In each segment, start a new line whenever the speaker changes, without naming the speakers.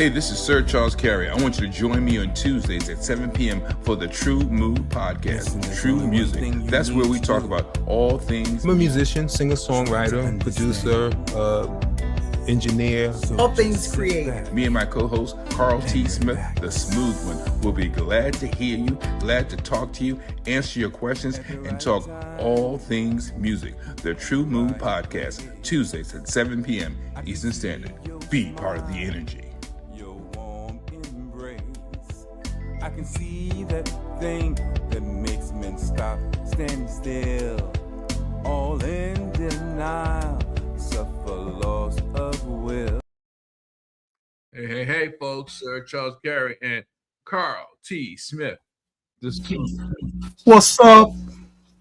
Hey, this is Sir Charles Carey. I want you to join me on Tuesdays at 7 p.m. for the Tru-Mu podcast, True Music. That's where we talk about all things.
I'm a musician, singer, songwriter, producer, engineer.
All things creative.
Me and my co-host, Carl T. Smith, the smooth one, will be glad to hear you, glad to talk to you, answer your questions, and talk all things music. The Tru-Mu podcast, Tuesdays at 7 p.m. Eastern Standard. Be part of the energy.
I can see that thing that makes men stop standing still, all in denial, suffer loss of will.
Hey, folks, Sir Charles Carey and Carl T. Smith.
What's up?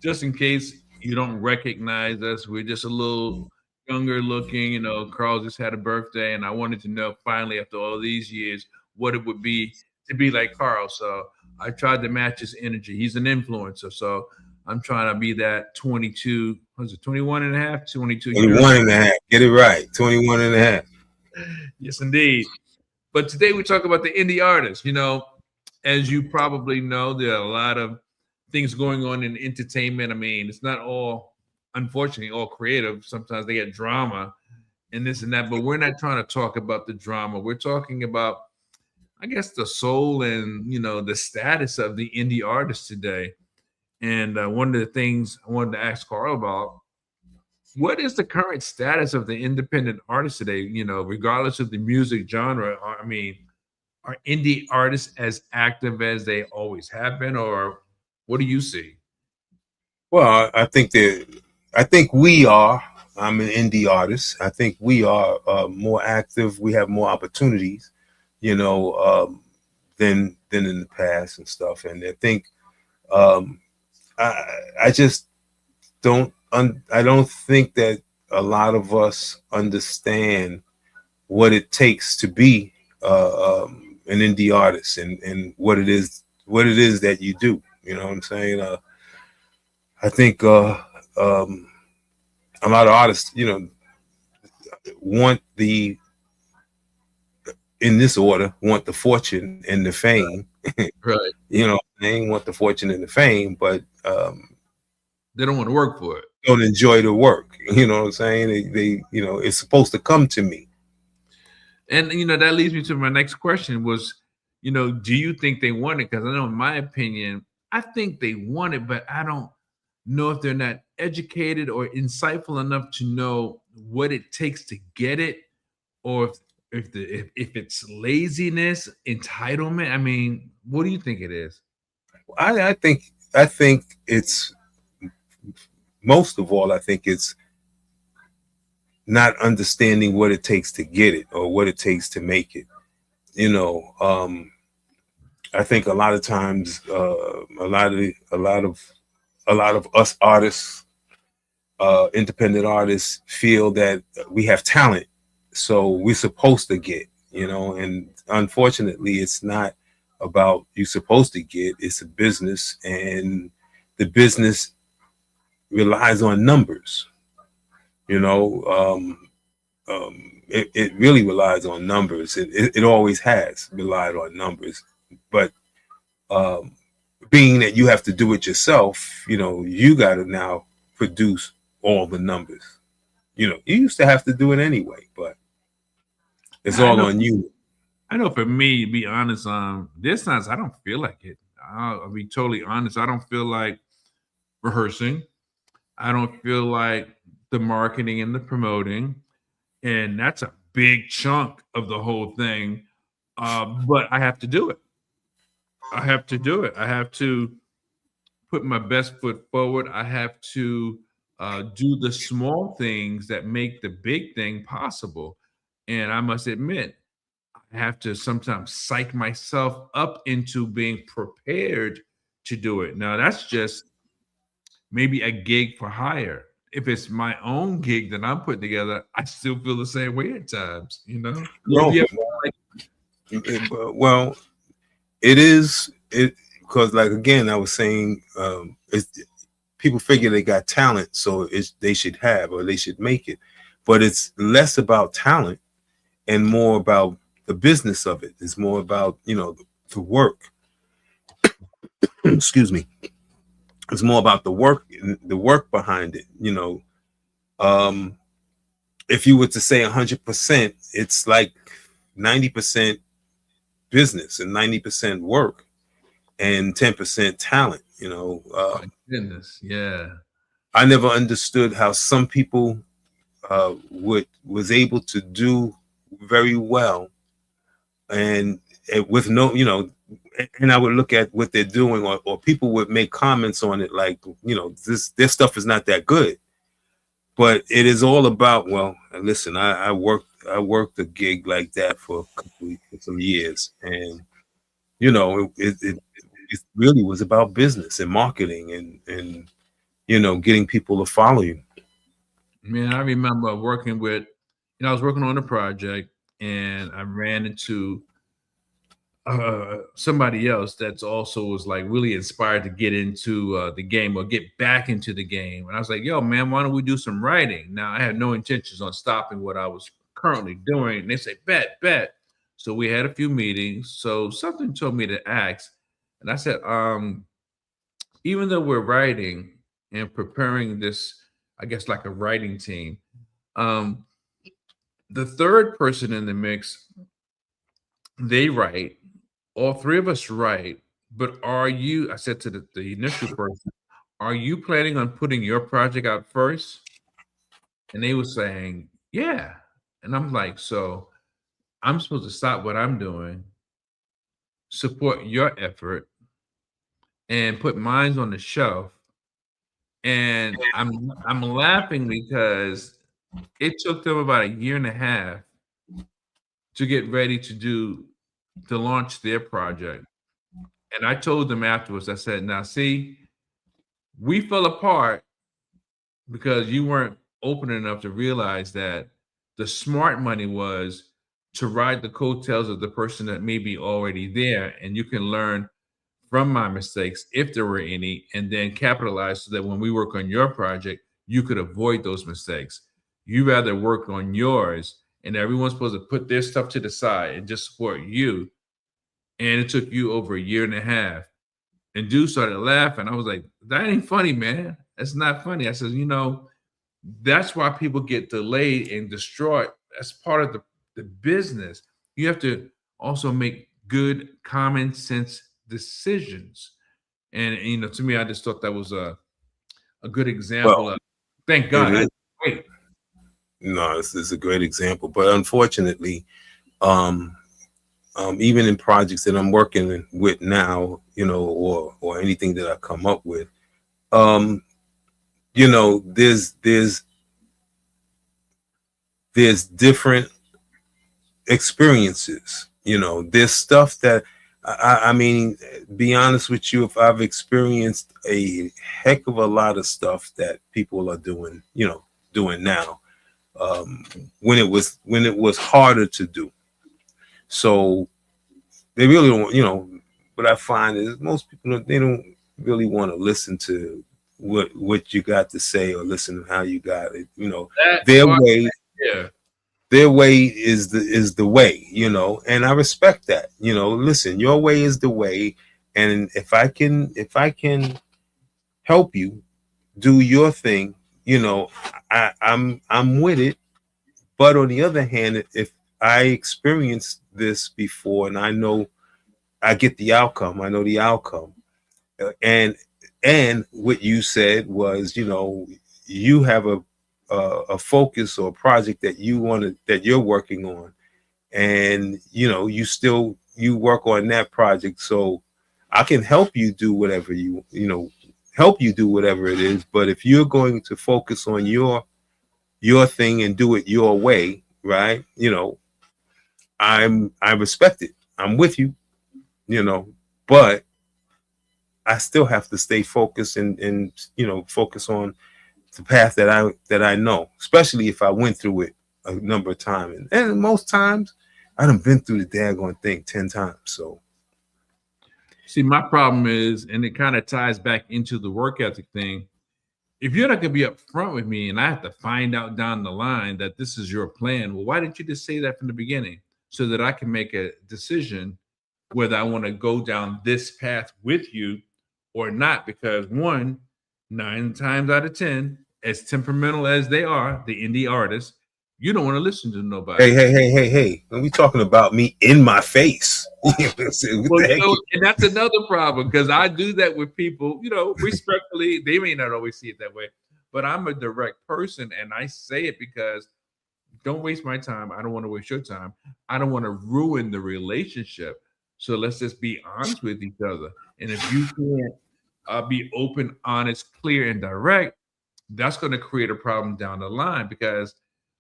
Just in case you don't recognize us, we're just a little younger looking. You know, Carl just had a birthday, and I wanted to know finally, after all these years, what it would be to be like Carl. So I tried to match his energy. He's an influencer. So I'm trying to be that 22, was it 21 and a half, 22?
21 and a half. Get it right. 21 and a half.
Yes, indeed. But today we talk about the indie artists. You know, as you probably know, there are a lot of things going on in entertainment. I mean, it's not all, unfortunately, all creative. Sometimes they get drama and this and that, but we're not trying to talk about the drama. We're talking about, I guess, the soul and, you know, the status of the indie artist today. And one of the things I wanted to ask Carl about, what is the current status of the independent artist today? You know, regardless of the music genre, I mean, are indie artists as active as they always have been, or what do you see?
Well, I think we are. I'm an indie artist. I think we are more active. We have more opportunities, you know, than in the past and stuff. And I think I just don't. I don't think that a lot of us understand what it takes to be an indie artist and what it is that you do. You know what I'm saying? I think a lot of artists, you know, want the, in this order, want the fortune and the fame.
Right.
You know, they want the fortune and the fame, but
they don't want to work for it.
Don't enjoy the work. You know what I'm saying? They you know, it's supposed to come to me.
And, you know, that leads me to my next question was, you know, do you think they want it? Because I know, in my opinion, I think they want it, but I don't know if they're not educated or insightful enough to know what it takes to get it, or if it's laziness, entitlement. I mean, what do you think it is?
I think it's, most of all, I think it's not understanding what it takes to get it or what it takes to make it. You know, I think a lot of times, a lot of us artists, independent artists, feel that we have talent, so we're supposed to get. You know, and unfortunately, it's not about you're supposed to get. It's a business, and the business relies on numbers. You know, it really relies on numbers. It always has relied on numbers. But being that you have to do it yourself, you know, you got to now produce all the numbers. You know, you used to have to do it anyway, but it's all on you.
I know for me, to be honest, there's times I don't feel like it. I'll be totally honest. I don't feel like rehearsing. I don't feel like the marketing and the promoting. And that's a big chunk of the whole thing. But I have to do it. I have to do it. I have to put my best foot forward. I have to do the small things that make the big thing possible. And I must admit, I have to sometimes psych myself up into being prepared to do it. Now, that's just maybe a gig for hire. If it's my own gig that I'm putting together, I still feel the same way at times, you know?
Well, it is, because, like, again, I was saying, people figure they got talent, so they should have, or they should make it. But it's less about talent and more about the business of it. It's more about, the work. Excuse me. It's more about the work behind it. Um, if you were to say 100%, it's like 90% business and 90% work and 10% talent.
My goodness, yeah.
I never understood how some people was able to do very well, and with no, and I would look at what they're doing, or people would make comments on it like, their stuff is not that good. But it is all about, well, listen, I worked a gig like that for some years, and it really was about business and marketing and getting people to follow you.
Man, I remember working with, I was working on a project and I ran into somebody else that's also was like really inspired to get into the game or get back into the game. And I was like, yo, man, why don't we do some writing? Now, I had no intentions on stopping what I was currently doing. And they say, bet. So we had a few meetings. So something told me to ask. And I said, even though we're writing and preparing this, I guess like a writing team, um, the third person in the mix, they write, all three of us write, but are you, I said to the initial person, are you planning on putting your project out first? And they were saying, yeah. And I'm like, so I'm supposed to stop what I'm doing, support your effort, and put mine on the shelf. And I'm laughing because it took them about a year and a half to get ready to launch their project. And I told them afterwards, I said, now see, we fell apart because you weren't open enough to realize that the smart money was to ride the coattails of the person that may be already there, and you can learn from my mistakes if there were any, and then capitalize so that when we work on your project, you could avoid those mistakes. You rather work on yours, and everyone's supposed to put their stuff to the side and just support you. And it took you over a year and a half. And dude started laughing. I was like, that ain't funny, man. That's not funny. I said, that's why people get delayed and destroyed. That's part of the business. You have to also make good common sense decisions. And to me, I just thought that was a good example
Well,
of thank
it
God.
is.
Wait.
No, this is a great example, but unfortunately, um, even in projects that I'm working with now, or anything that I come up with, um, there's different experiences. There's stuff that I mean, be honest with you, if I've experienced a heck of a lot of stuff that people are doing now, when it was harder to do. So they really don't, what I find is most people, they don't really want to listen to what you got to say or listen to how you got it.
That
Their
part,
way,
yeah.
their way is the way, and I respect that. Listen, your way is the way, and if I can help you do your thing, I'm with it. But on the other hand, if I experienced this before and I know I get the outcome, I know the outcome, and what you said was, you have a focus or a project that you're working on, and you work on that project, so I can help you do whatever help you do whatever it is. But if you're going to focus on your thing and do it your way, right? I respect it. I'm with you, but I still have to stay focused and focus on the path that I know, especially if I went through it a number of times. And most times I done been through the daggone thing 10 times. So
See, my problem is, and it kind of ties back into the work ethic thing. If you're not going to be upfront with me and I have to find out down the line that this is your plan, well, why didn't you just say that from the beginning? so that I can make a decision whether I want to go down this path with you or not. Because one, 9 times out of 10, as temperamental as they are, the indie artists, you don't want to listen to nobody.
Hey. When we talking about me in my face, you know what I'm saying? What
Well,
the heck?
and that's another problem because I do that with people, respectfully. They may not always see it that way, but I'm a direct person and I say it because don't waste my time. I don't want to waste your time. I don't want to ruin the relationship. So let's just be honest with each other. And if you can't be open, honest, clear, and direct, that's going to create a problem down the line because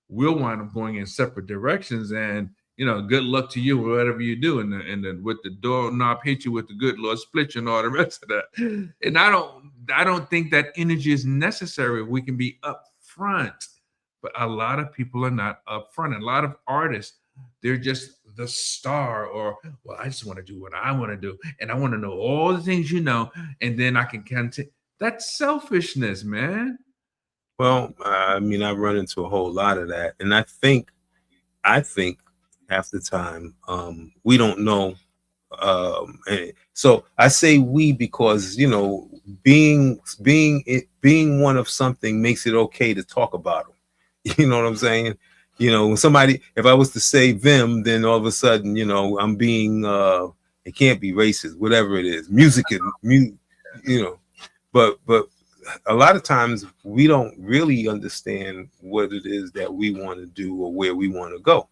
we'll wind up going in separate directions. And good luck to you, whatever you do, and with the doorknob hit you with the good Lord split you and all the rest of that. And I don't think that energy is necessary. We can be upfront, but a lot of people are not upfront. A lot of artists, they're just the star, or well, I just want to do what I want to do, and I want to know all the things and then I can continue. That's selfishness, man.
Well, I mean, I run into a whole lot of that, and I think half the time we don't know. And so I say we because being one of something makes it okay to talk about them. You know what I'm saying? When somebody, if I was to say them, then all of a sudden, I'm being it can't be racist, whatever it is, but a lot of times we don't really understand what it is that we want to do or where we want to go.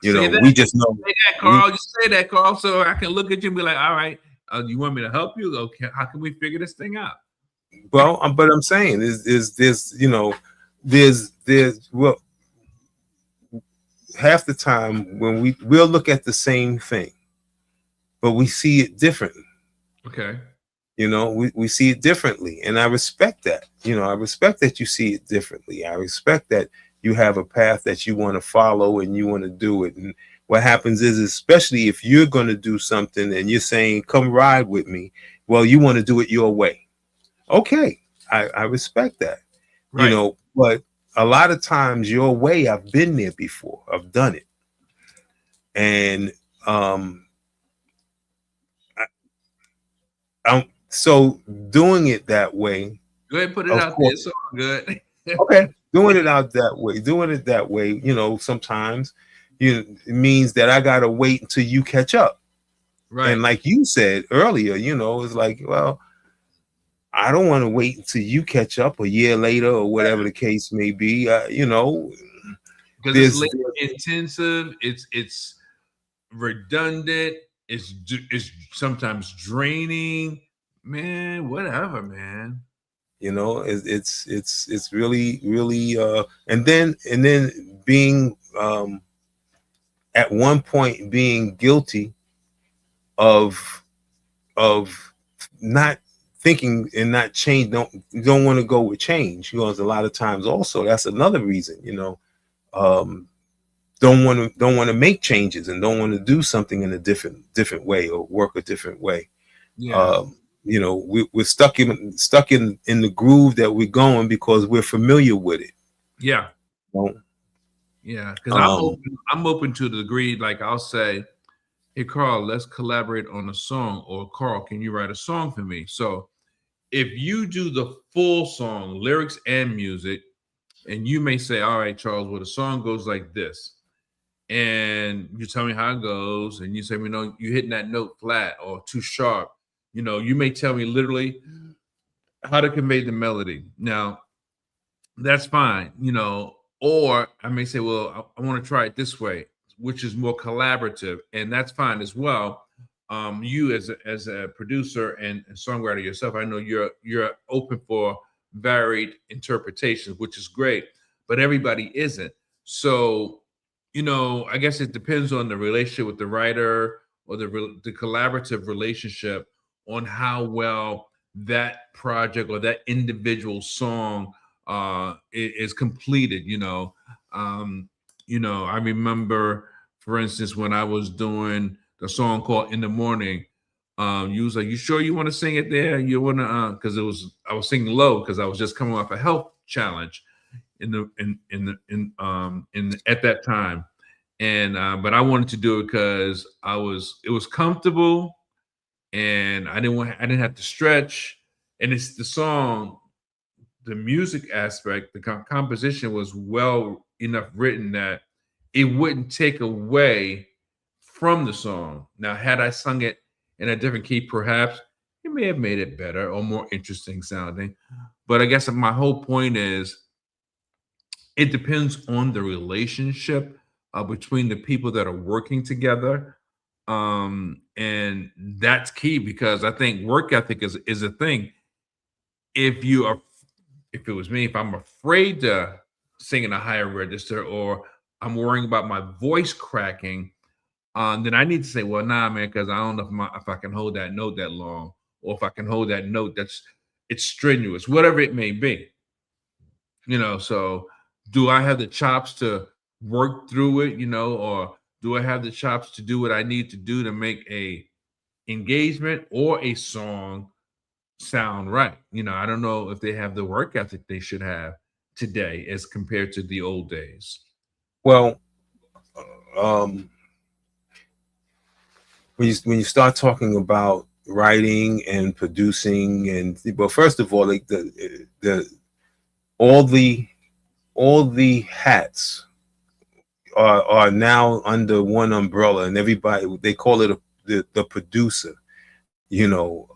We just know.
Say that, Carl. You say that, Carl, so I can look at you and be like, all right, you want me to help you? Okay, how can we figure this thing out?
Well, but I'm saying well, half the time when we'll look at the same thing, but we see it differently.
Okay.
We see it differently, and I respect that. I respect that you see it differently. I respect that you have a path that you want to follow and you want to do it. And what happens is, especially if you're going to do something and you're saying, come ride with me, well, you want to do it your way. Okay, I respect that.
Right.
But a lot of times your way, I've been there before. I've done it. And so doing it that way.
Go ahead and put it out there. It's all good.
Okay. Doing it that way, sometimes it means that I gotta wait until you catch up.
Right.
And like you said earlier, it's like, well, I don't want to wait until you catch up a year later or whatever the case may be. Because
it's labor intensive, it's redundant, it's sometimes draining. Man, whatever, man.
It's really and then being at one point being guilty of not thinking and not change. Don't want to go with change. A lot of times also that's another reason. Don't want to make changes and don't want to do something in a different way or work a different way.
Yeah.
We're stuck in the groove that we're going because we're familiar with it.
Yeah. Yeah, because I'm open to the degree. Like I'll say, hey Carl, let's collaborate on a song, or Carl, can you write a song for me? So if you do the full song, lyrics and music, and you may say, all right, Charles, well, the song goes like this, and you tell me how it goes, and you say, you're hitting that note flat or too sharp. You may tell me literally how to convey the melody. Now, that's fine, or I may say, well, I want to try it this way, which is more collaborative, and that's fine as well. You as a producer and songwriter yourself, I know you're open for varied interpretations, which is great, but everybody isn't. So, I guess it depends on the relationship with the writer or the collaborative relationship on how well that project or that individual song is completed. I remember, for instance, when I was doing the song called "In the Morning," you was like, "You sure you want to sing it there? You want to?" Because I was singing low because I was just coming off a health challenge at that time, and but I wanted to do it because it was comfortable, and I didn't have to stretch, and it's the song, the music aspect, the composition was well enough written that it wouldn't take away from the song. Now, had I sung it in a different key, perhaps it may have made it better or more interesting sounding. But I guess my whole point is it depends on the relationship between the people that are working together. And that's key because I think work ethic is a thing. If you are, if it was me, if I'm afraid to sing in a higher register or I'm worrying about my voice cracking, then I need to say, well, nah, man, because I don't know if I can hold that note that long, or if I can hold that note that's it's strenuous, whatever it may be. So do I have the chops to work through it, or do I have the chops to do what I need to do to make a engagement or a song sound right? I don't know if they have the work ethic they should have today as compared to the old days.
Well, um, when you start talking about writing and producing, and well, first of all, like the all the all the hats are now under one umbrella, and everybody, they call it the producer. You know,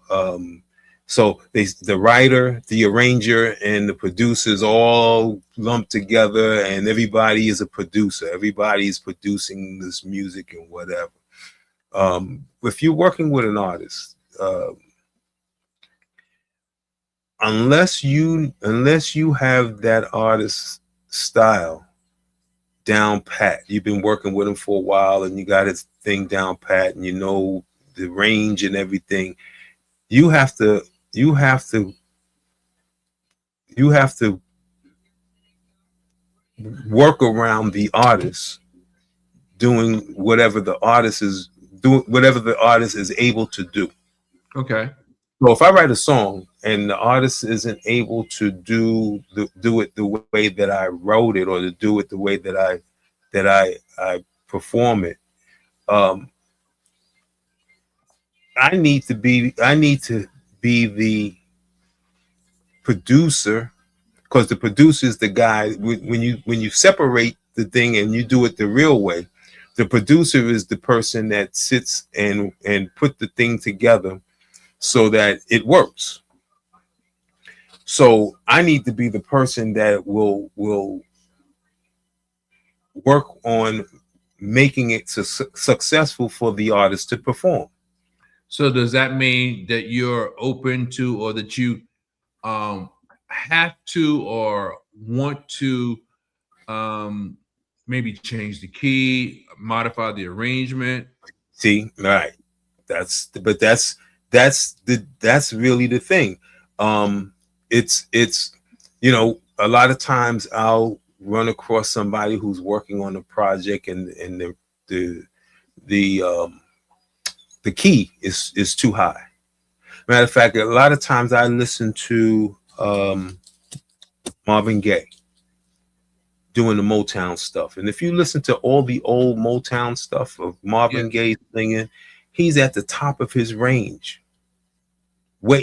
so the writer, the arranger, and the producers all lumped together, and everybody is a producer. Everybody is producing this music and whatever. If you're working with an artist, unless you have that artist's style down pat, you've been working with him for a while and you got his thing down pat, and you know the range and everything, you have to you have to you have to work around the artist doing whatever the artist is able to do.
Okay.
So if I write a song and the artist isn't able to do it the way that I wrote it, or to do it the way that I perform it, um, I need to be the producer, because the producer is the guy. When you separate the thing and you do it the real way, the producer is the person that sits and put the thing together so that it works. So I need to be the person that will work on making it successful for the artist to perform.
So does that mean that you're open to, or that you um, have to or want to um, maybe change the key, modify the arrangement?
See, right? That's really the thing. It's a lot of times I'll run across somebody who's working on a project, and the the um, the key is too high. Matter of fact, a lot of times I listen to Marvin Gaye doing the Motown stuff, and if you listen to all the old Motown stuff of
Yeah.
Marvin Gaye singing, he's at the top of his range.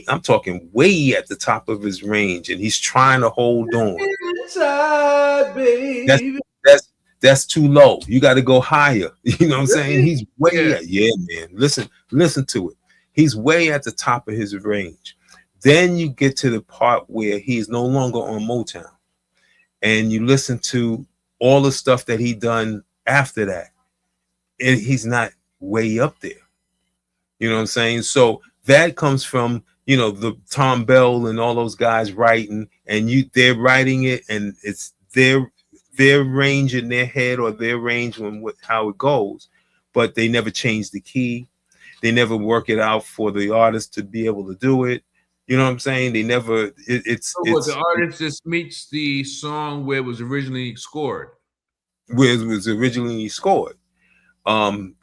I'm talking way at the top of his range, and he's trying to hold on.
Inside,
That's
baby.
that's too low. You got to go higher. You know what I'm saying?
Really?
He's way
Yeah.
at, yeah, man. Listen to it. He's way at the top of his range. Then you get to the part where he's no longer on Motown, and you listen to all the stuff that he done after that, and he's not way up there. You know what I'm saying? So that comes from, the Tom Bell and all those guys writing, and they're writing it, and it's their range in their head, or their range on how it goes, but they never change the key. They never work it out for the artist to be able to do it. You know what I'm saying? They never.
So what, the artist just meets the song where it was originally scored.
Where it was originally scored.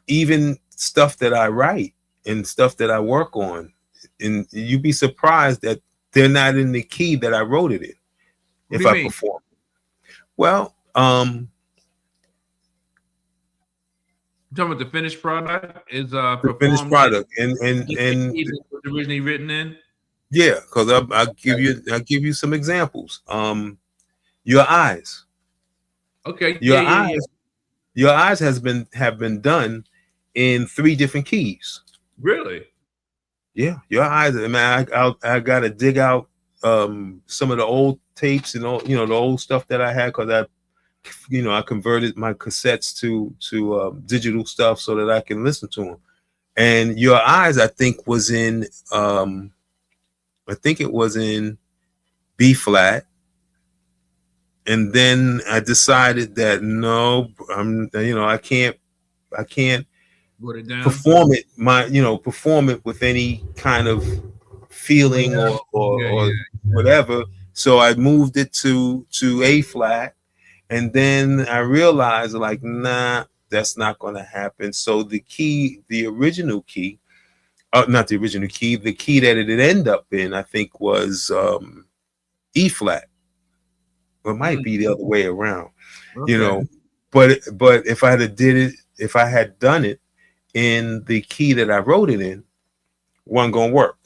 Even stuff that I write and stuff that I work on, and you'd be surprised that they're not in the key that I wrote it in.
What
If
do you
I
mean?
perform, well,
talking about the finished product is
the finished
performed in
product,
the
and
key that was originally written in.
yeah, because
Okay.
I'll give you some examples. Your eyes,
Okay. Yeah.
your
Yeah. Yeah.
eyes, your eyes has been have been done in 3 different keys.
Really?
Yeah, your eyes. I mean, I got to dig out some of the old tapes and all, the old stuff that I had, because I converted my cassettes to digital stuff so that I can listen to them. And your eyes, I think, was in I think it was in B flat, and then I decided that no, I can't
Wrote it down.
perform it with any kind of feeling
Yeah.
or
Yeah.
whatever. So I moved it to A flat, and then I realized, like, nah, that's not going to happen. So the original key, not the original key, the key that it ended up in, I think, was E flat. It might
Mm,
be the other way around, you
okay.
know. But if I had done it in the key that I wrote it in, wasn't gonna work.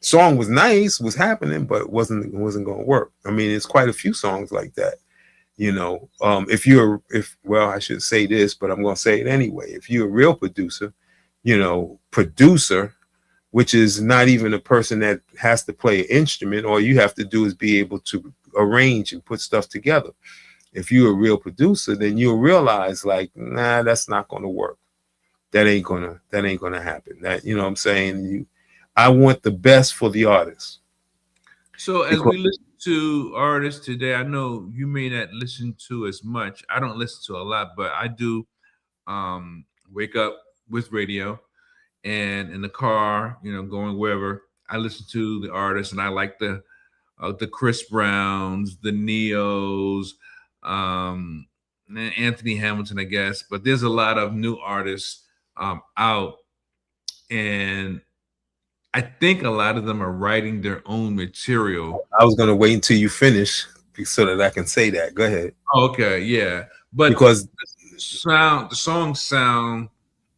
Song was nice, was happening, but it wasn't gonna work. I mean, it's quite a few songs like that. If well, I should say this, but I'm gonna say it anyway. If you're a real producer, producer, which is not even a person that has to play an instrument, all you have to do is be able to arrange and put stuff together. If you're a real producer, then you'll realize, like, nah, that's not gonna work. That ain't gonna happen. That, what I'm saying? I want the best for the artist.
So as
Because
we listen to artists today, I know you may not listen to as much. I don't listen to a lot, but I do wake up with radio, and in the car, going wherever, I listen to the artists, and I like the Chris Browns, the Neos, and Anthony Hamilton, I guess. But there's a lot of new artists out, and I think a lot of them are writing their own material.
I was gonna wait until you finish so that I can say that. Go ahead.
Okay, yeah, but
Because
the songs sound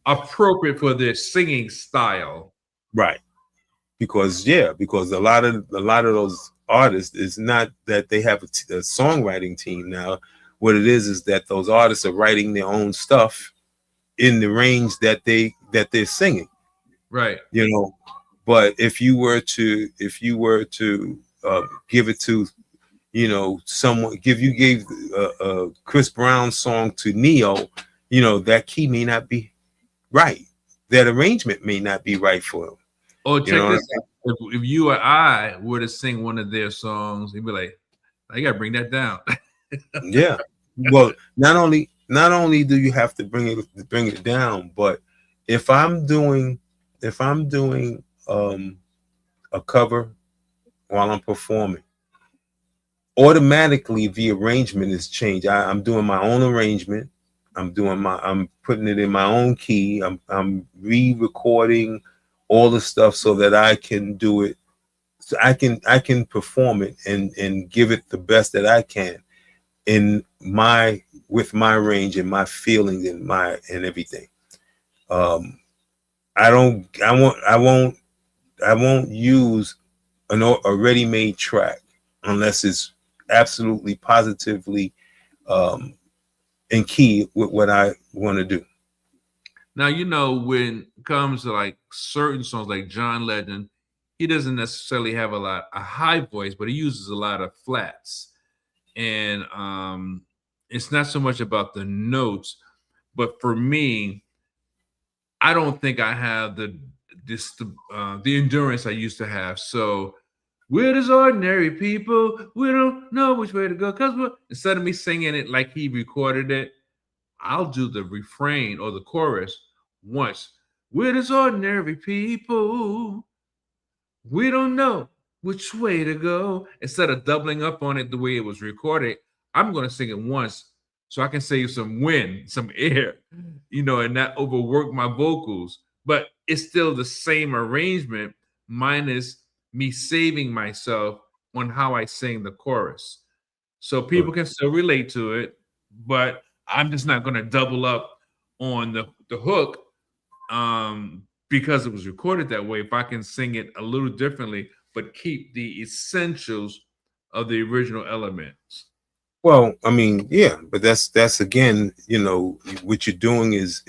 appropriate for their singing style.
right. Because a lot of those artists, is not that they have a songwriting team now. What it is that those artists are writing their own stuff in the range that they're singing.
Right.
You know, but if you were to give it to, someone, gave a Chris Brown song to Neo, that key may not be right. That arrangement may not be right for him.
Oh,
You
check
know what
this out. If you or I were to sing one of their songs, you'd be like, I gotta bring that down.
Yeah. Well, not only do you have to bring it down, but if I'm doing a cover while I'm performing, automatically the arrangement is changed. I'm doing my own arrangement. I'm putting it in my own key. I'm re-recording all the stuff so that I can do it. So I can perform it and give it the best that I can in with my range and my feelings and everything. Um, I don't. I won't use a ready-made track unless it's absolutely positively um, in key with what I want to do.
Now, when it comes to like certain songs like John Legend, he doesn't necessarily have a high voice, but he uses a lot of flats. And it's not so much about the notes, but for me, I don't think I have the endurance I used to have. So we're just ordinary people. We don't know which way to go. Instead of me singing it like he recorded it, I'll do the refrain or the chorus once. We're just ordinary people. We don't know which way to go. Instead of doubling up on it the way it was recorded, I'm going to sing it once so I can save some wind, some air, and not overwork my vocals. But it's still the same arrangement, minus me saving myself on how I sing the chorus. So people can still relate to it, but I'm just not going to double up on the hook, because it was recorded that way, if I can sing it a little differently, but keep the essentials of the original elements.
Well, I mean, yeah, but that's again, what you're doing is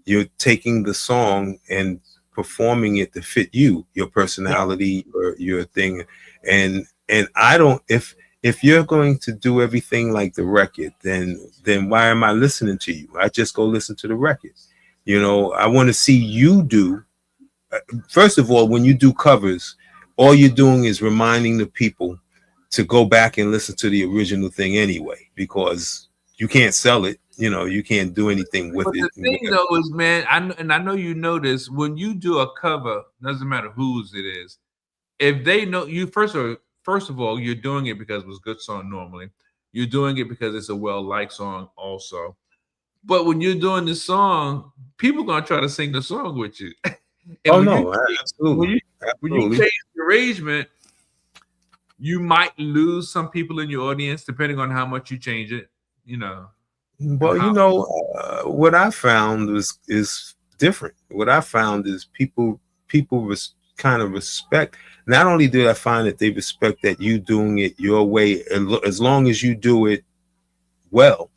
you're taking the song and performing it to fit you, your personality, or your thing, and I don't if you're going to do everything like the record, then why am I listening to you? I just go listen to the record. I want to see you do. First of all, when you do covers, all you're doing is reminding the people to go back and listen to the original thing anyway, because you can't sell it. You can't do anything with
But
it.
the thing though is, man, I know you know this. When you do a cover, doesn't matter whose it is. If they know you, first of all, you're doing it because it was a good song. Normally, you're doing it because it's a well-liked song, also. But when you're doing the song, people gonna try to sing the song with you. And
Oh
when
no,
you
absolutely,
when you
absolutely.
change the arrangement, you might lose some people in your audience depending on how much you change it. And
Well,
how.
what I found is different. What I found is people kind of respect. Not only did I find that they respect that you doing it your way, as long as you do it well,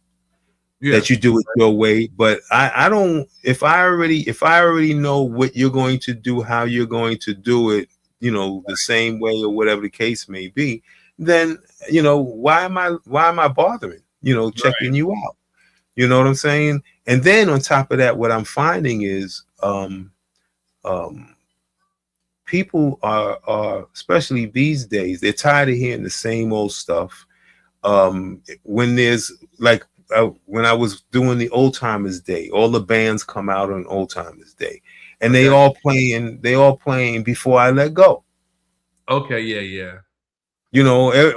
Yeah.
that you do it your way. But I don't. If I already know what you're going to do, how you're going to do it, the same way or whatever the case may be, then why am I bothering? Checking
Right.
you out. You know what I'm saying? And then on top of that, what I'm finding is people are especially these days, they're tired of hearing the same old stuff. When there's like when I was doing the Old Timers Day, all the bands come out on Old Timers Day, and they
Okay.
all playing Before I Let Go.
Okay. Yeah. Yeah.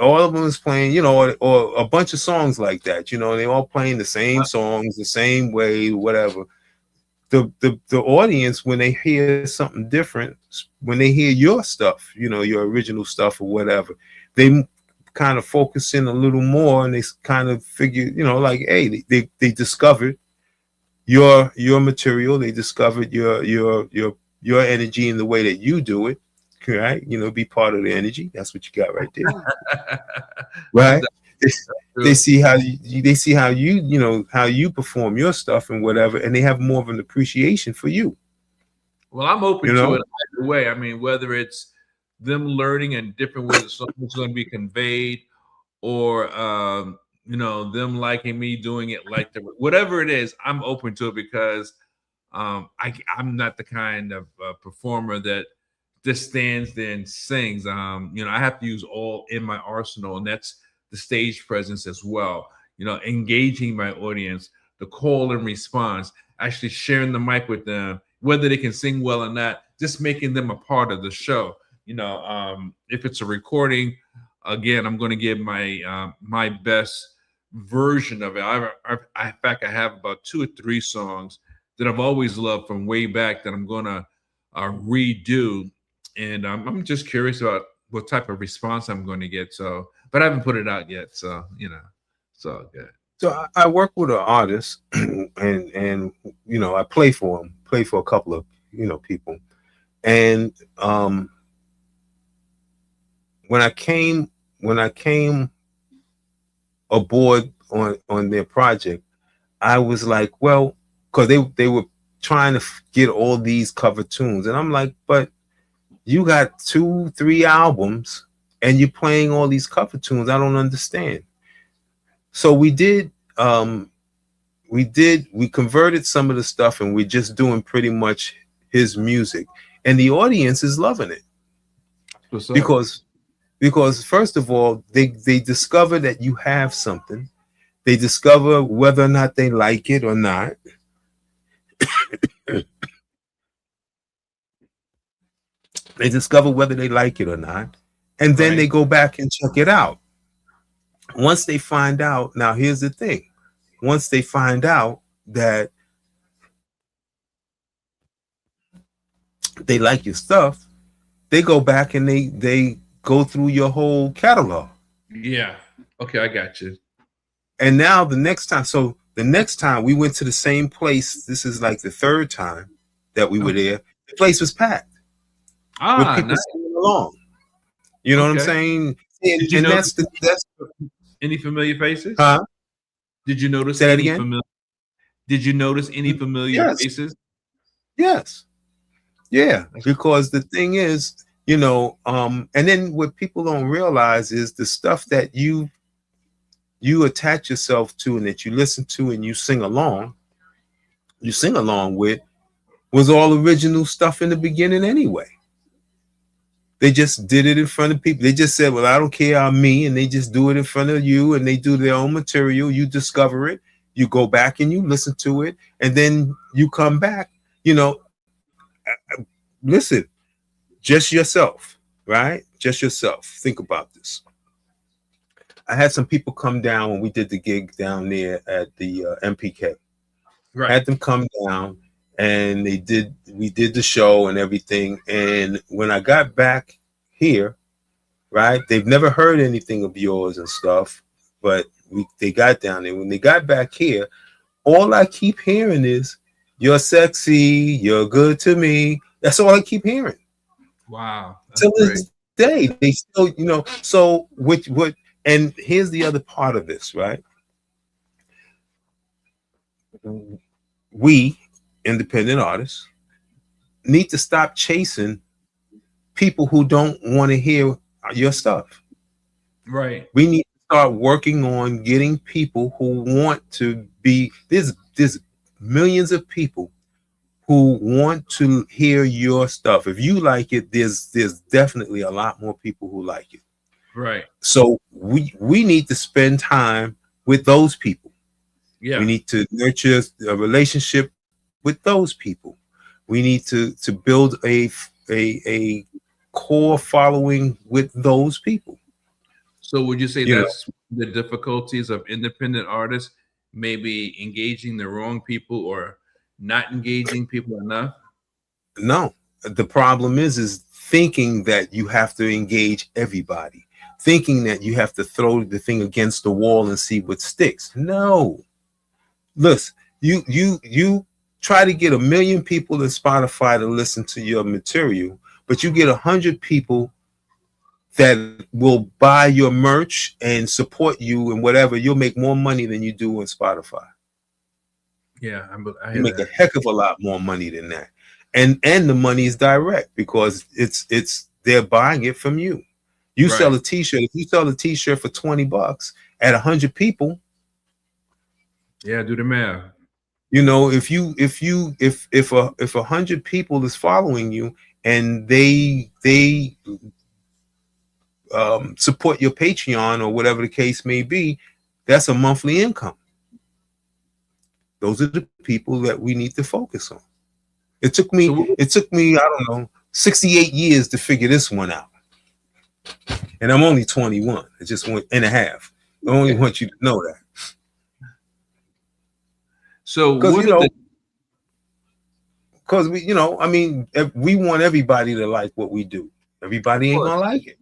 All of them is playing, or a bunch of songs like that. They all playing the same songs, the same way, whatever. The audience, when they hear something different, when they hear your stuff, your original stuff or whatever, they kind of focus in a little more, and they kind of figure, like, hey, they discovered your material, they discovered your energy in the way that you do it, right? Be part of the energy. That's what you got right there, right? They see how how you perform your stuff and whatever, and they have more of an appreciation for you.
Well, I'm open
You
to
know,
it either way. I mean, whether it's them learning in different ways the song is going to be conveyed, or them liking me doing it like whatever it is, I'm open to it because I'm not the kind of performer that just stands there and sings. I have to use all in my arsenal, and that's the stage presence as well. Engaging my audience, the call and response, actually sharing the mic with them, whether they can sing well or not, just making them a part of the show. If it's a recording, again, I'm going to give my best version of it. In fact, I have about 2 or 3 songs that I've always loved from way back that I'm going to redo, and I'm just curious about what type of response I'm going to get. So, but I haven't put it out yet, so it's all good.
so I work with an artist, and I play for him, play for a couple of people, and when I came aboard on their project, I was like, well, because they were trying to get all these cover tunes, and I'm like, but you got 2-3 albums and you're playing all these cover tunes. I don't understand. So we converted some of the stuff, and we're just doing pretty much his music, and the audience is loving it.
What's up?
Because first of all, they discover that you have something. They discover whether or not they like it or not. They discover whether they like it or not, and then they go back and check it out. Once they find out, now here's the thing. Once they find out that they like your stuff, they go back and they go through your whole catalog.
Yeah. Okay, I got you.
And now the next time, so The next time we went to the same place, this is like the third time that we were
Okay.
there. The place was packed with
Ah,
people
nice.
singing along. You know what I'm
Okay.
saying?
Did you
And
notice
that's
any familiar faces?
huh?
Did you notice
Say that
any
again.
familiar? Did you notice any familiar
Yes,
faces?
yes, yeah.
That's
Because the thing is, and then what people don't realize is the stuff that you attach yourself to and that you listen to and you sing along with was all original stuff in the beginning anyway. They just did it in front of people. They just said, well, I don't care, I'm me. And they just do it in front of you and they do their own material. You discover it. You go back and you listen to it. And then you come back, listen, just yourself, right? Just yourself. Think about this. I had some people come down when we did the gig down there at the MPK.
right.
Had them come down and we did the show and everything. And when I got back here, right, they've never heard anything of yours and stuff, but they got down there. When they got back here, all I keep hearing is, you're sexy, you're good to me. That's all I keep hearing.
Wow. That's
Till
great.
this day, they still, so what, and here's the other part of this, right? We, independent artists, need to stop chasing people who don't want to hear your stuff.
Right.
We need to start working on getting people who want to be, there's millions of people who want to hear your stuff. If you like it, there's definitely a lot more people who like it.
Right.
So we need to spend time with those people.
Yeah.
We need to nurture a relationship with those people. We need to build a core following with those people.
So would you say
You know,
that's the difficulties of independent artists, maybe engaging the wrong people or not engaging people enough?
no, the problem is thinking that you have to engage everybody, thinking that you have to throw the thing against the wall and see what sticks. No, listen, you try to get 1 million people in Spotify to listen to your material, but you get 100 people that will buy your merch and support you and whatever. You'll make more money than you do on Spotify.
Yeah, I
You
hear
make a
that.
heck of a lot more money than that, and the money is direct because it's they're buying it from you. You sell
Right.
a T-shirt. If you sell a T-shirt for $20 at 100 people,
Yeah, do the math.
if 100 people is following you and they support your Patreon or whatever the case may be, that's a monthly income. Those are the people that we need to focus on. It took me, I don't know, 68 years to figure this one out. And I'm only 21. It just went and a half. I only want you to know that.
So
Because,
what are the
because we want everybody to like what we do. Everybody ain't gonna like it.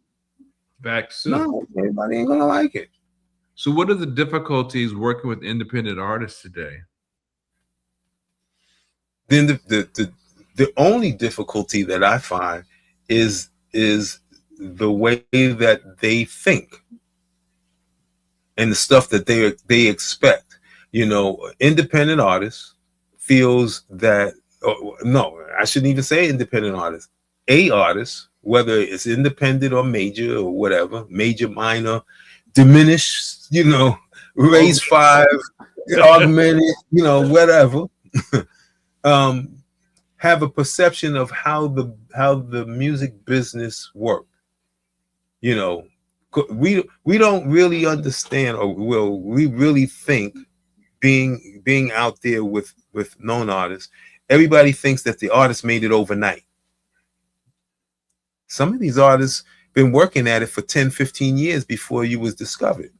back soon?
No, everybody ain't gonna like it.
So what are the difficulties working with independent artists today?
Then the only difficulty that I find is the way that they think and the stuff that they expect. Independent artists feels that no, I shouldn't even say independent artist. A artist, whether it's independent or major or whatever, major, minor, diminished, raise 5, augmented, whatever. Have a perception of how the music business work. We don't really understand, or we really think, being out there with known artists, everybody thinks that the artist made it overnight. Some of these artists been working at it for 10, 15 years before you was discovered.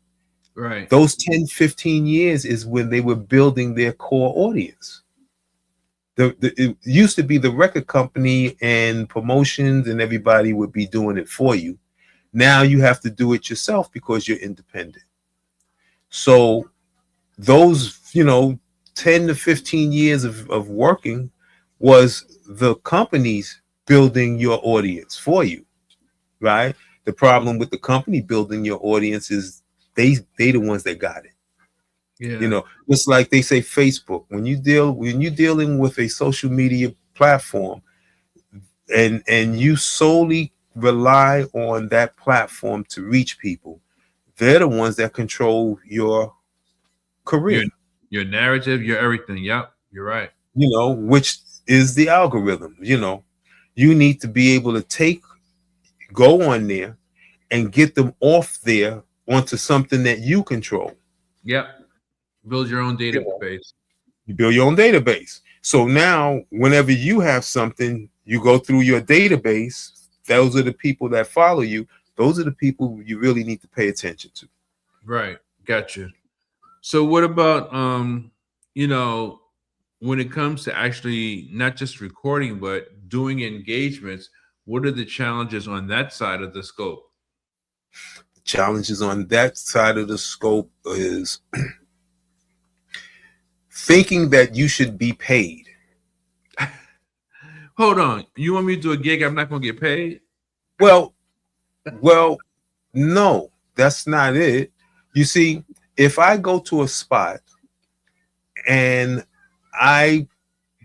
Right.
Those 10, 15 years is when they were building their core audience. It used to be the record company and promotions and everybody would be doing it for you. Now you have to do it yourself because you're independent. So those, you know, 10 to 15 years of working was the companies building your audience for you, right? The problem with the company building your audience is they the ones that got it. You
Yeah.
know, just like they say Facebook, when you're dealing with a social media platform and you solely rely on that platform to reach people, they're the ones that control your
Your
career,
your narrative, your everything. Yep. You're right.
you know, which is the algorithm. You know, you need to be able to go on there and get them off there onto something that you control.
Yep. Build your own
You know,
database.
you build your own database. So now, whenever you have something, you go through your database. Those are the people that follow you. Those are the people you really need to pay attention to.
Right. Gotcha. So what about you know, when it comes to actually not just recording but doing engagements, what are the challenges on that side of the scope?
Challenges on that side of the scope is thinking that you should be paid.
Hold on. You want me to do a gig I'm not going to get paid?
Well, well, no, that's not it. You see, if I go to a spot and I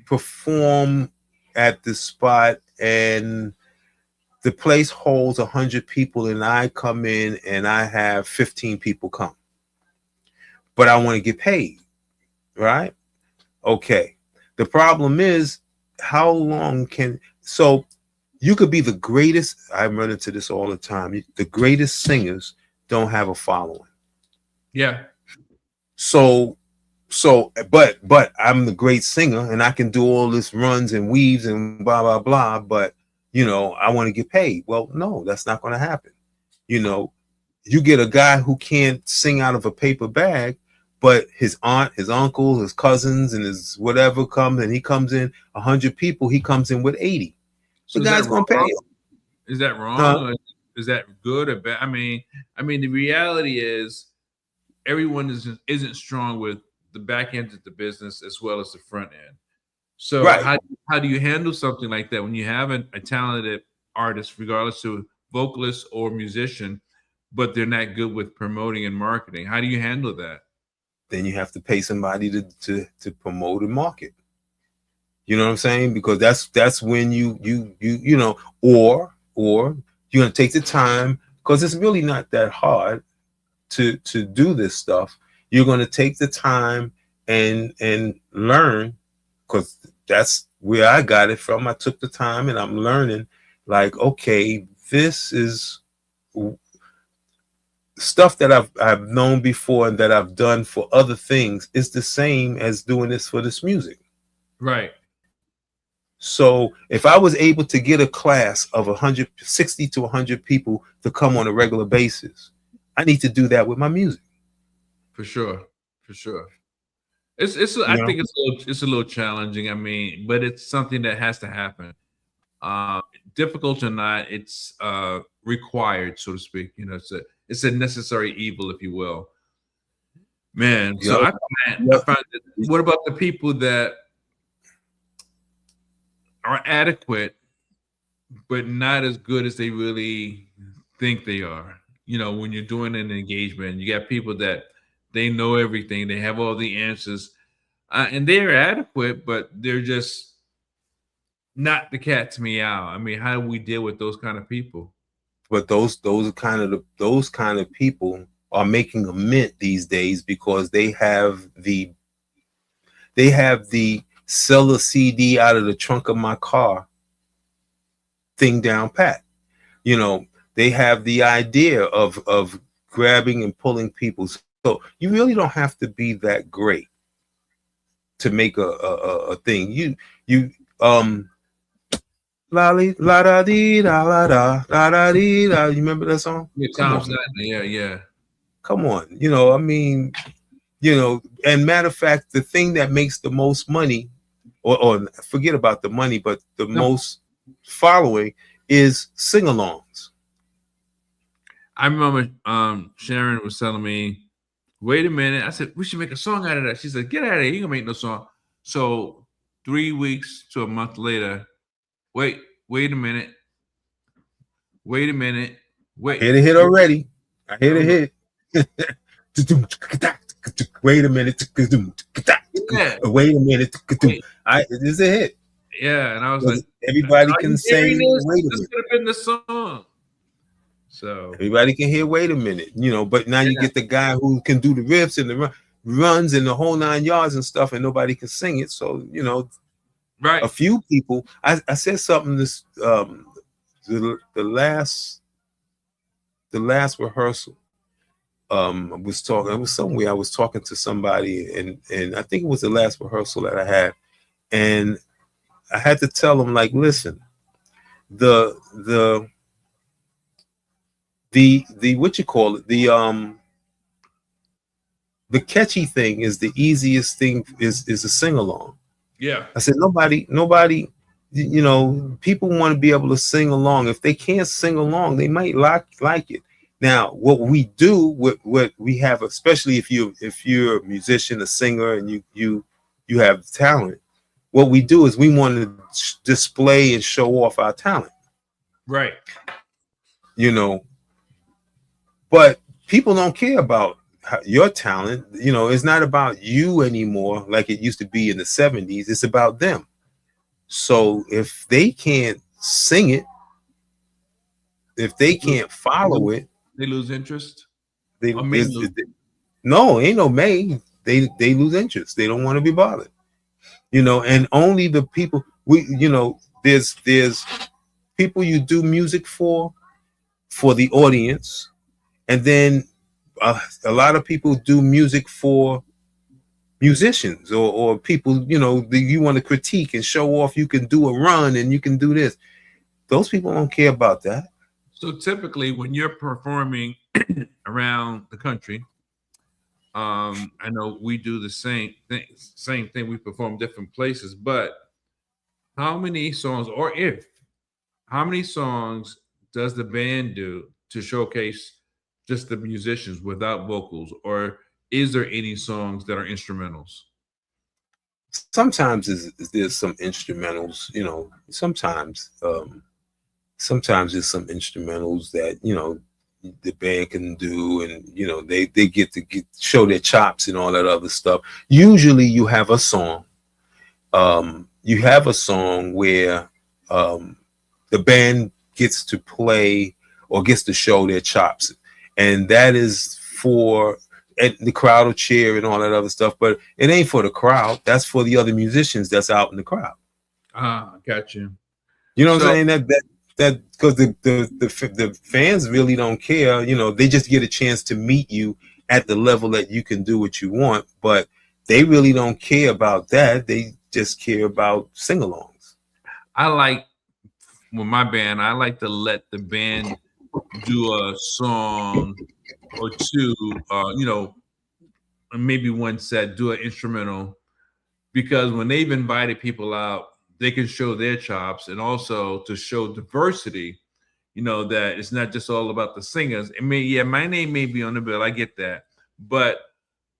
perform at the spot and the place holds 100 people and I come in and I have 15 people come, but I want to get paid, right? Okay. The problem is how long so you could be the greatest. I run into this all the time. The greatest singers don't have a following.
Yeah.
But I'm the great singer and I can do all this runs and weaves and blah blah blah, but you know, I want to get paid. Well, no, that's not going to happen. You know, you get a guy who can't sing out of a paper bag, but his aunt, his uncle, his cousins, and his whatever comes, and he comes in 100 people, he comes in with 80.
So
The
is that
guy's going to pay
wrong?
him.
Is that wrong?
Huh?
Or is that good or bad? I mean, the reality is everyone isn't strong with the back end of the business as well as the front end. So
Right.
how do you handle something like that when you have a talented artist, regardless of vocalist or musician, but they're not good with promoting and marketing? How do you handle that?
Then you have to pay somebody to promote and market. You know what I'm saying? Because that's when you know, or you're gonna take the time, because it's really not that hard to do this stuff. You're gonna take the time and learn, because that's where I got it from. I took the time and I'm learning, like, okay, this is stuff that I've known before and that I've done for other things. Is the same as doing this for this music.
Right.
So if I was able to get a class of 160 to 100 people to come on a regular basis, I need to do that with my music.
For sure. For sure. It's
You
I
know?
think it's a little challenging. I mean, but it's something that has to happen. Uh, Difficult or not, it's required, so to speak. You know, it's a necessary evil, if you will. Man, so
Yep.
I find that, what about the people that are adequate but not as good as they really think they are? You know, when you're doing an engagement, you got people that they know everything, they have all the answers, and they're adequate, but they're just not the cat's meow. I mean, how do we deal with those kind of people?
But those kind of people are making a mint these days because they have the sell a CD out of the trunk of my car thing down pat. You know, they have the idea of grabbing and pulling people. So you really don't have to be that great to make a thing. You la la da dee da la da la da dee da. You remember that song?
Yeah,
Come
Tom
on,
Snyder. Yeah, yeah.
come on. You know, I mean, you know, and matter of fact, the thing that makes the most money, or forget about the money, but the
No,
most following is sing-alongs.
I remember Sharon was telling me Wait a minute. I said, we should make a song out of that. She said, get out of here. You gonna make no song. So 3 weeks to a month later, wait a minute. Wait a minute.
I hear the hit already. I hear the hit. Wait a minute.
Yeah.
Wait a minute. This is a hit.
Yeah. And I was like,
everybody
are
can
you
say,
hearing this?
wait a
This
minute.
could have been the song. So
Everybody can hear, wait a minute, but now you get the guy who can do the riffs and the runs and the whole 9 yards and stuff, and nobody can sing it. So,
right.
A few people, I said something this, the last rehearsal, I was talking, it was somewhere I was talking to somebody, and I think it was the last rehearsal that I had. And I had to tell them, like, listen, the what you call it, the catchy thing is the easiest thing is a sing along.
Yeah.
I said nobody, people want to be able to sing along. If they can't sing along, they might like it. Now, what we do, what we have, especially if you're a musician, a singer, and you have talent, what we do is we want to display and show off our talent.
Right.
But people don't care about your talent. It's not about you anymore like it used to be in the 70s. It's about them. So if they can't sing it, if they can't follow it,
they lose interest.
No, ain't no may. They lose interest. They don't want to be bothered. And only the people there's people you do music for the audience. And then a lot of people do music for musicians or people, you want to critique and show off. You can do a run and you can do this. Those people don't care about that.
So typically when you're performing around the country, I know we do the same thing. We perform different places, but how many songs does the band do to showcase just the musicians without vocals, or is there any songs that are instrumentals?
Sometimes there's some instrumentals, sometimes there's some instrumentals that, the band can do, and, they get to show their chops and all that other stuff. Usually you have a song, where, the band gets to play or gets to show their chops. And that is and the crowd will cheer and all that other stuff, but it ain't for the crowd. That's for the other musicians that's out in the crowd.
Got you.
You know what I'm saying? That because the fans really don't care. They just get a chance to meet you at the level that you can do what you want, but they really don't care about that. They just care about sing-alongs.
With my band, I like to let the band do a song or two, maybe one set, do an instrumental, because when they've invited people out, they can show their chops, and also to show diversity, that it's not just all about the singers. My name may be on the bill, I get that, but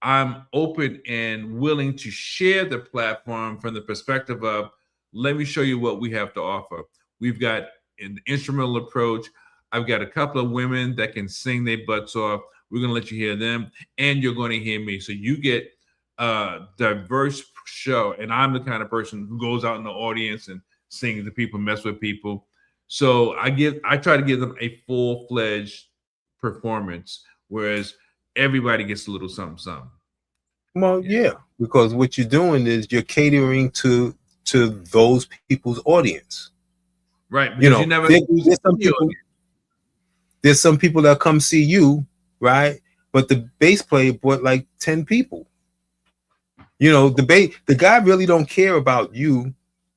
I'm open and willing to share the platform from the perspective of, let me show you what we have to offer. We've got an instrumental approach. I've got a couple of women that can sing their butts off. We're going to let you hear them, and you're going to hear me. So you get a diverse show, and I'm the kind of person who goes out in the audience and sings to people, mess with people. So I try to give them a full-fledged performance, whereas everybody gets a little something, something.
Well, yeah, because what you're doing is you're catering to those people's audience.
Right.
There's some people that come see you, right? But the bass player brought like 10 people. The guy really don't care about you,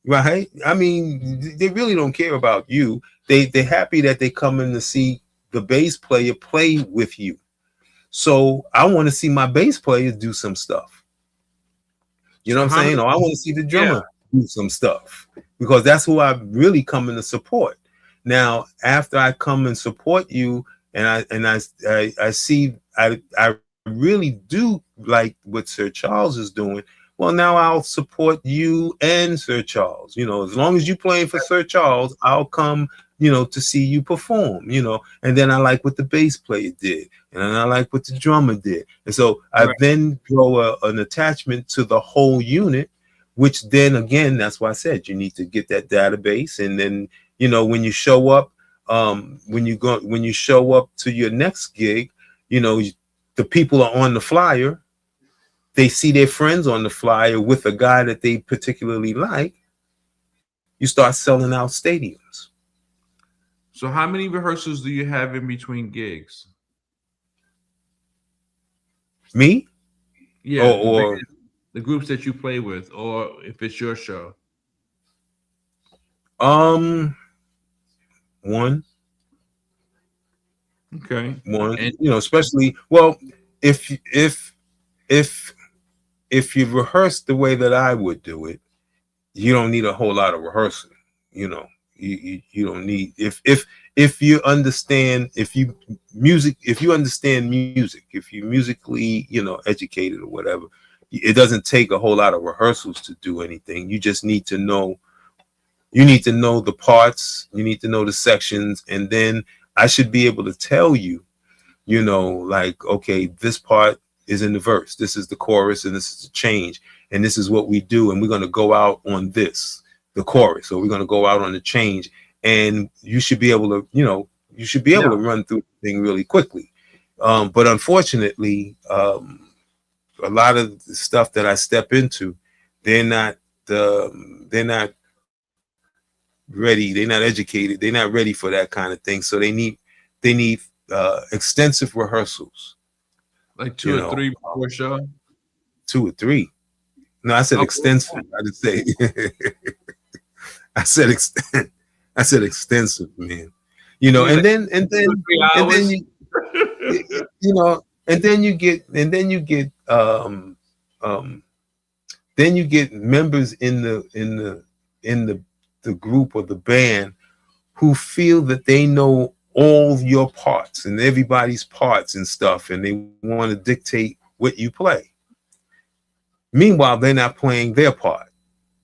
right? I mean, they really don't care about you. They're happy that they come in to see the bass player play with you. So I want to see my bass player do some stuff. You know what I'm saying? Or I want to see the drummer do some stuff, because that's who I really come in to support. Now, after I come and support you, and I see, I really do like what Sir Charles is doing, well, now I'll support you and Sir Charles. As long as you playing for Sir Charles, I'll come, to see you perform, And then I like what the bass player did, and then I like what the drummer did. And so I then grow an attachment to the whole unit, which then again, that's why I said you need to get that database. And then, when you show up, when you show up to your next gig, the people are on the flyer. They see their friends on the flyer with a guy that they particularly like. You start selling out stadiums.
So how many rehearsals do you have in between gigs?
Me?
Yeah,
or
the groups that you play with, or if it's your show.
One.
Okay.
One.
And
Especially if you rehearse the way that I would do it, you don't need a whole lot of rehearsing. You don't need if you understand if you understand music, if you're musically educated or whatever, it doesn't take a whole lot of rehearsals to do anything. You just need to know. You need to know the parts. You need to know the sections, and then I should be able to tell you, like, okay, this part is in the verse, this is the chorus, and this is the change, and this is what we do, and we're going to go out on this, the chorus, or we're going to go out on the change, and you should be able to, to run through the thing really quickly. But unfortunately, a lot of the stuff that I step into, they're not ready, they're not educated, they're not ready for that kind of thing. So they need extensive rehearsals.
Like 2 or 3 before show?
2 or 3. No, I said extensive. I didn't say I said extensive, man. And then you get members in the group or the band who feel that they know all your parts and everybody's parts and stuff, and they want to dictate what you play. Meanwhile, they're not playing their part.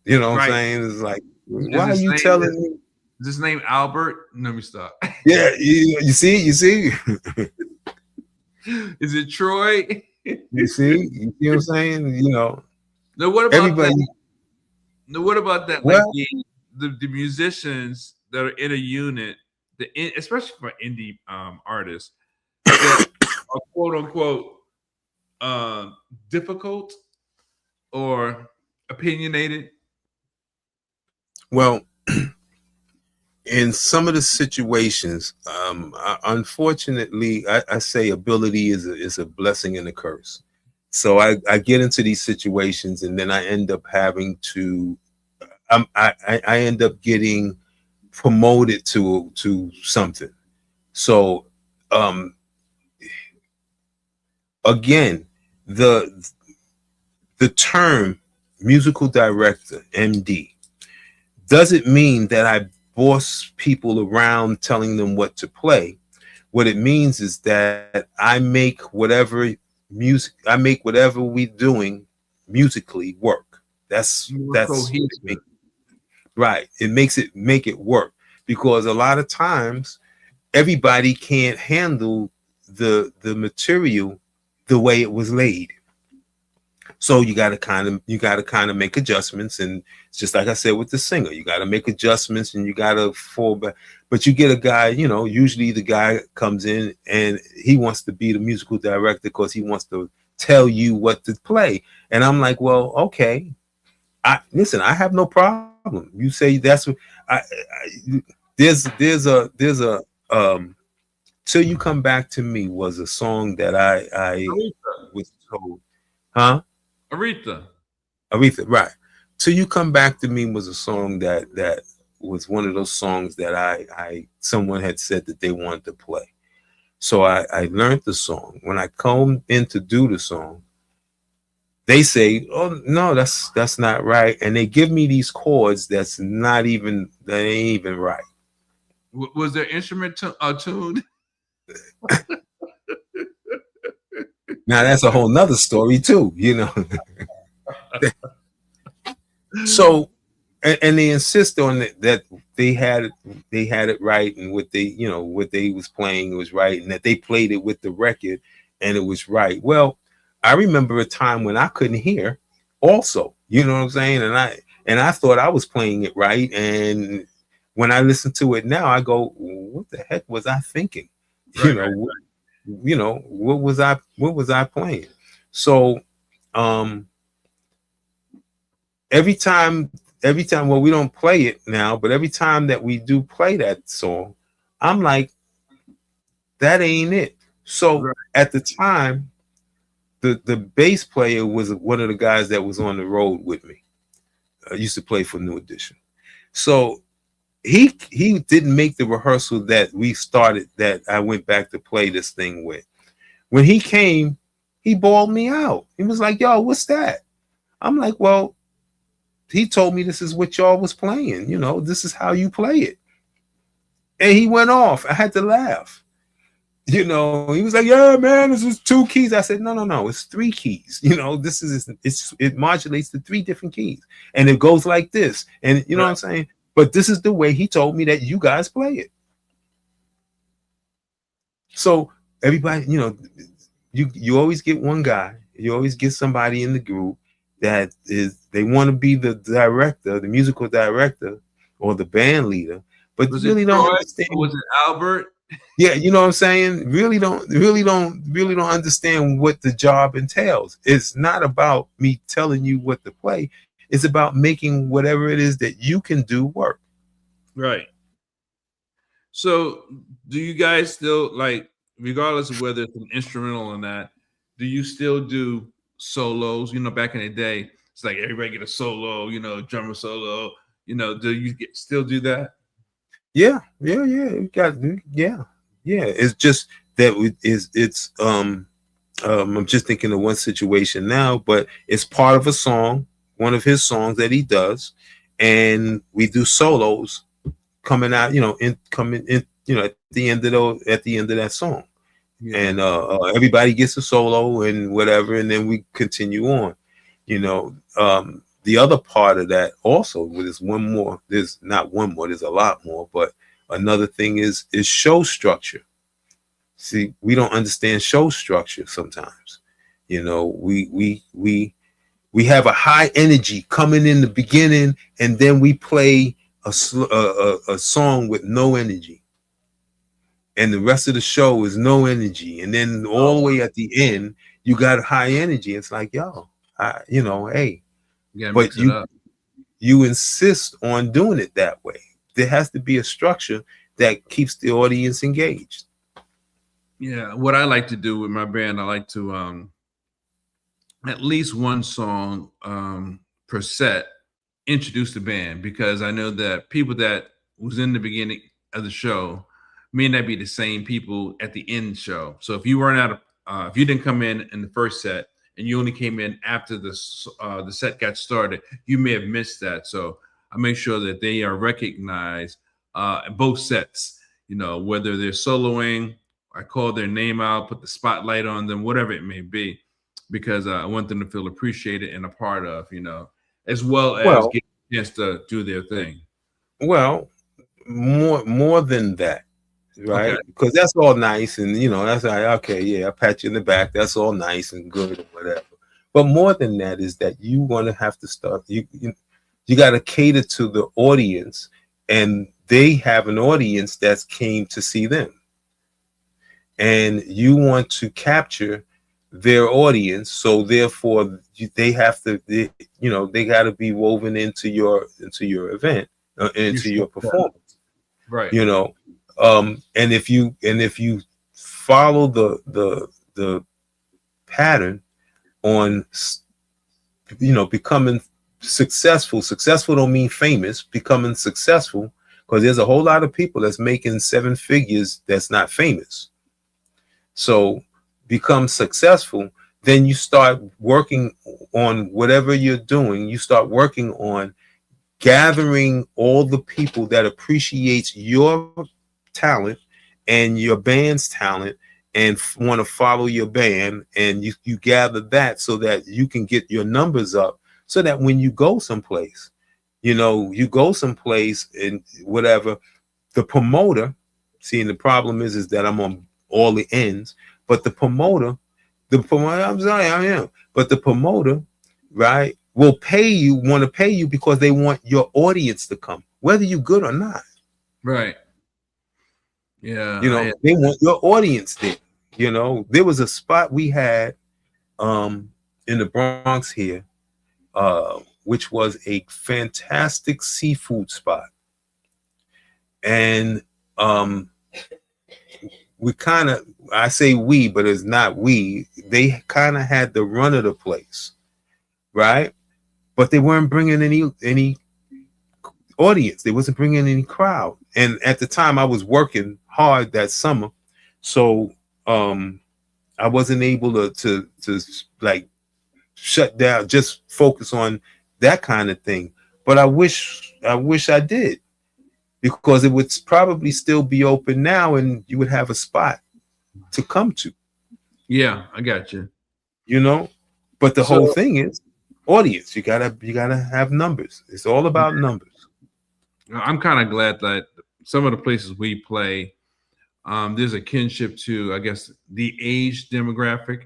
What I'm saying? It's like, why are you telling me?
Is his name Albert? Let me stop.
Yeah, you see?
Is it Troy?
You see what I'm saying?
No, what about
everybody?
No, what about that? Like the musicians that are in a unit, especially for indie artists, that are quote unquote difficult or opinionated.
Well, in some of the situations, unfortunately, I say ability is a blessing and a curse. So I get into these situations, and then I end up having to, I end up getting promoted to something. So again, the term musical director, MD, doesn't mean that I boss people around telling them what to play. What it means is that I make whatever we're doing musically work. That's right. It make it work, because a lot of times everybody can't handle the material the way it was laid. So you got to kind of make adjustments, and it's just like I said with the singer, you got to make adjustments and you got to fall back. But you get a guy, usually the guy comes in and he wants to be the musical director because he wants to tell you what to play. And I'm like, well, okay, I have no problem. You say that's what there's a Till You Come Back to Me was a song that I was told, huh?
Aretha,
right. Till You Come Back to Me was a song that was one of those songs that someone had said that they wanted to play. So I learned the song. When I come in to do the song, they say, "Oh no, that's not right," and they give me these chords that ain't even right.
Was their instrument tuned?
Now that's a whole nother story too, you know. So, and they insist on it, that they had it right, and what they, you know, what they was playing was right, and that they played it with the record and it was right. Well, I remember a time when I couldn't hear also, you know what I'm saying? And I thought I was playing it right, and when I listen to it now, I go, what the heck was I thinking? You
Right,
know,
right.
you know, what was I playing? So, um every time, well, we don't play it now, but every time that we do play that song, I'm like, that ain't it. So
Right.
at the time, the bass player was one of the guys that was on the road with me. Used to play for New Edition. So he didn't make the rehearsal that we started, that I went back to play this thing with. When he came, he bawled me out. He was like, yo, what's that? I'm like, well, he told me this is what y'all was playing. You know, this is how you play it. And he went off. I had to laugh. You know, he was like, yeah, man, this is 2 keys. I said, no, it's 3 keys. You know, it modulates to 3 different keys. And it goes like this. And you know
Right.
what I'm saying? But this is the way he told me that you guys play it. So everybody, you know, you always get one guy, you always get somebody in the group that is, they want to be the director, the musical director, or the band leader, but
Was it
really don't
Troy?
understand.
Or was it Albert?
Yeah, you know what I'm saying? Really don't understand what the job entails. It's not about me telling you what to play. It's about making whatever it is that you can do work.
Right. So, do you guys still like, regardless of whether it's an instrumental or not, do you still do solos? You know, back in the day, it's like everybody get a solo, you know, drummer solo. You know, do you still do that?
Yeah. You got, yeah. It's just that I'm just thinking of one situation now, but it's part of a song, one of his songs that he does, and we do solos coming out, you know, coming in, you know, at the end of that song,
Yeah.
and everybody gets a solo and whatever, and then we continue on, you know. The other part of that also, there's one more. There's not one more. There's a lot more, but another thing is show structure. See, we don't understand show structure sometimes. You know, we have a high energy coming in the beginning, and then we play a song with no energy, and the rest of the show is no energy, and then all the way at the end you got high energy. It's like, yo, you know, hey,
You gotta
but
mix it up.
you insist on doing it that way. There has to be a structure that keeps the audience engaged.
Yeah. What I like to do with my band, I like to at least one song per set introduce the band, because I know that people that was in the beginning of the show may not be the same people at the end show. So if you weren't out of, if you didn't come in the first set and you only came in after the set got started, you may have missed that. So I make sure that they are recognized in both sets. You know, whether they're soloing, I call their name out, put the spotlight on them, whatever it may be, because I want them to feel appreciated and a part of, you know, as well as
Well,
get a chance to do their thing.
well, more than that,
Okay.
right? Because that's all nice, and you know, that's like, okay, yeah, I pat you in the back. That's all nice and good or whatever. But more than that is that you want to have to start. You got to cater to the audience, and they have an audience that's came to see them, and you want to capture their audience. So therefore, they have to, you know, they got to be woven into your event, into your performance.
Right.
You know, and if you follow the pattern on, you know, becoming successful. Successful don't mean famous. Becoming successful, because there's a whole lot of people that's making 7 figures that's not famous. So become successful, then you start working on whatever you're doing. You start working on gathering all the people that appreciates your talent and your band's talent, and want to follow your band, and you gather that so that you can get your numbers up, so that when you go someplace, you go someplace and whatever, the promoter, see, and the problem is that I'm on all the ends, but I'm sorry, I am, but the promoter, right, will want to pay you because they want your audience to come, whether you're good or not.
Right. Yeah.
They want your audience there. There was a spot we had in the Bronx here, which was a fantastic seafood spot. And I say we, but it's not we. They kind of had the run of the place, right? But they weren't bringing any audience. They wasn't bringing any crowd. And at the time, I was working hard that summer, so I wasn't able to like shut down, just focus on that kind of thing. But I wish I did, because it would probably still be open now, and you would have a spot to come to.
Yeah, I got you.
But the whole thing is audience. You gotta have numbers. It's all about numbers.
I'm kind of glad that some of the places we play, there's a kinship to, I guess, the age demographic.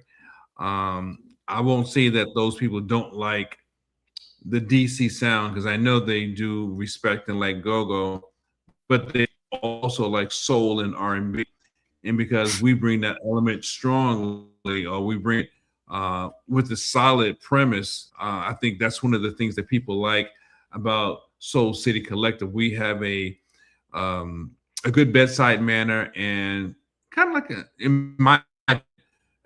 I won't say that those people don't like the DC sound, because I know they do respect and like go-go, but they also like soul and R&B. And because we bring that element strongly, or we bring it with a solid premise, I think that's one of the things that people like about Soul City Collective. We have a good bedside manner, and kind of like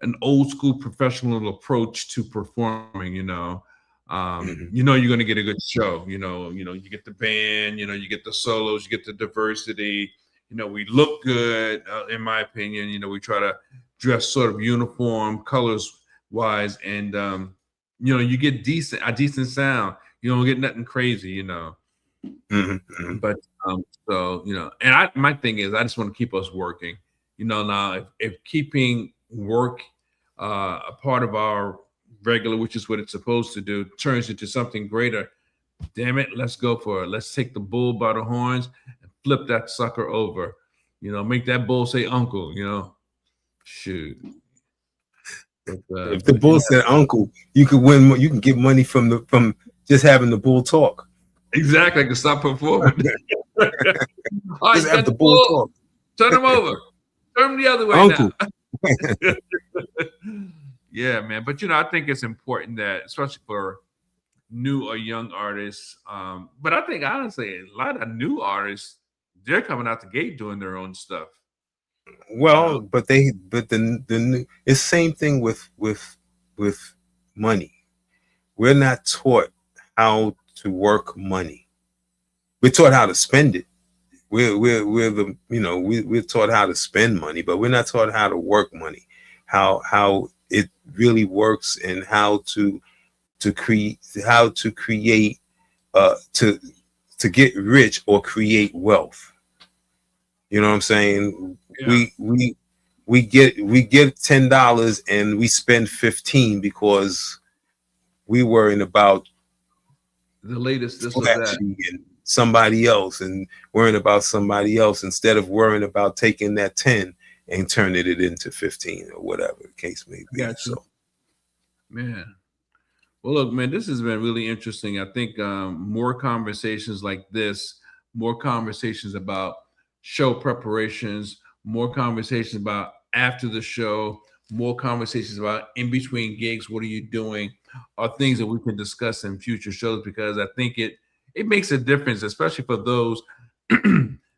an old school professional approach to performing. You're going to get a good show. You get the band, you get the solos, you get the diversity. We look good, in my opinion. We try to dress sort of uniform, colors wise, and you get a decent sound. You don't get nothing crazy, But and my thing is, I just want to keep us working. Now if keeping work a part of our regular, which is what it's supposed to do, turns into something greater, damn it, let's go for it. Let's take the bull by the horns and flip that sucker over. Make that bull say uncle. Shoot.
If the bull said uncle, you could win. You can get money from just having the bull talk.
Exactly. I can stop performing. All right,
just have the bull talk.
Turn him over. Turn him the other way,
uncle.
Now. Yeah, man. But I think it's important that, especially for new or young artists, but I think honestly, a lot of new artists, they're coming out the gate doing their own stuff.
Well, but the it's same thing with money. We're not taught how to work money. We're taught how to spend it. We're taught how to spend money, but we're not taught how to work money, how it really works, and how to create to get rich or create wealth. You know what I'm saying? Yeah. We get $10 and we spend 15 because we worrying about
the latest this or that.
And somebody else, and worrying about somebody else, instead of worrying about taking that 10 and turning it into 15 or whatever the case may be.
Gotcha. So, man. Well, look, man, this has been really interesting. I think more conversations like this, more conversations about show preparations, more conversations about after the show, more conversations about in between gigs, what are you doing, are things that we can discuss in future shows, because I think it makes a difference, especially for those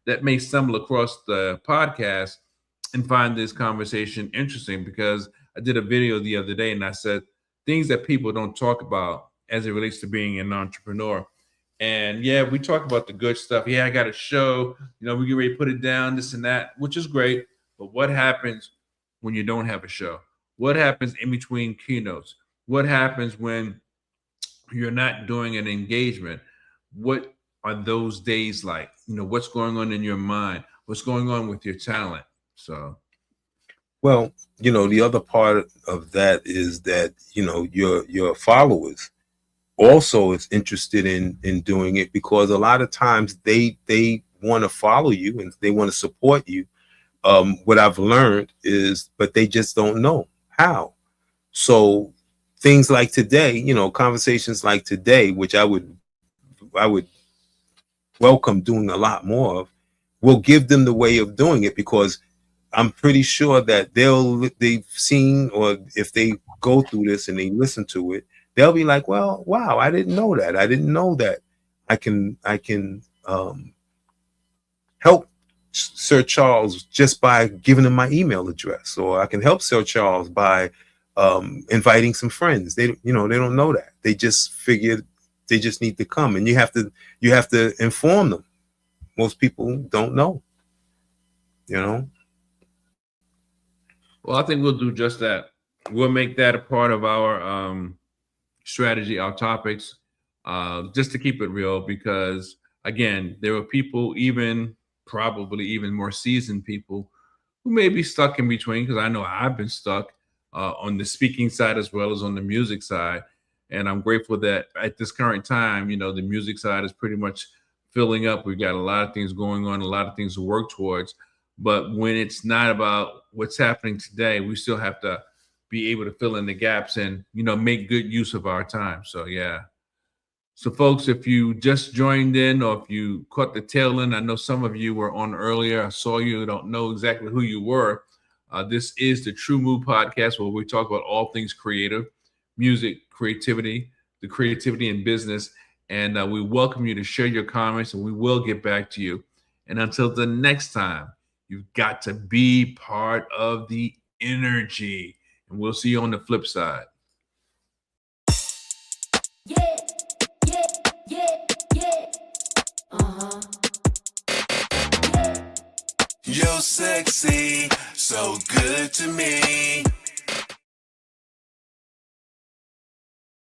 that may stumble across the podcast and find this conversation interesting. Because I did a video the other day and I said things that people don't talk about as it relates to being an entrepreneur. And yeah, we talk about the good stuff. Yeah, I got a show, we get ready to put it down, this and that, which is great. But what happens when you don't have a show? What happens in between keynotes? What happens when you're not doing an engagement? What are those days like? What's going on in your mind? What's going on with your talent? So
Well, the other part of that is that, your followers also is interested in doing it, because a lot of times they want to follow you and they want to support you. What I've learned is, but they just don't know how. So things like today, conversations like today, which I would welcome doing a lot more of, will give them the way of doing it, because I'm pretty sure that they've seen, or if they go through this and they listen to it, they'll be like, well, wow, I didn't know that. I didn't know that I can help Sir Charles just by giving him my email address, or I can help Sir Charles by inviting some friends. They don't know that. They just figured they just need to come, and you have to inform them. Most people don't know, you know.
Well, I think we'll do just that. We'll make that a part of our strategy, our topics, just to keep it real. Because again, there are people, even probably even more seasoned people, who may be stuck in between. Because I know I've been stuck on the speaking side as well as on the music side, and I'm grateful that at this current time, the music side is pretty much filling up. We've got a lot of things going on, a lot of things to work towards. But when it's not about what's happening today, we still have to be able to fill in the gaps and make good use of our time. So yeah. So folks, if you just joined in or if you caught the tail end, I know some of you were on earlier. I saw you, don't know exactly who you were. This is the Tru-Mu podcast, where we talk about all things creative, music, creativity, the creativity in business. And we welcome you to share your comments, and we will get back to you. And until the next time, you've got to be part of the energy. And we'll see you on the flip side.
Yeah, yeah, yeah, yeah. Uh-huh.
You're sexy, so good to me.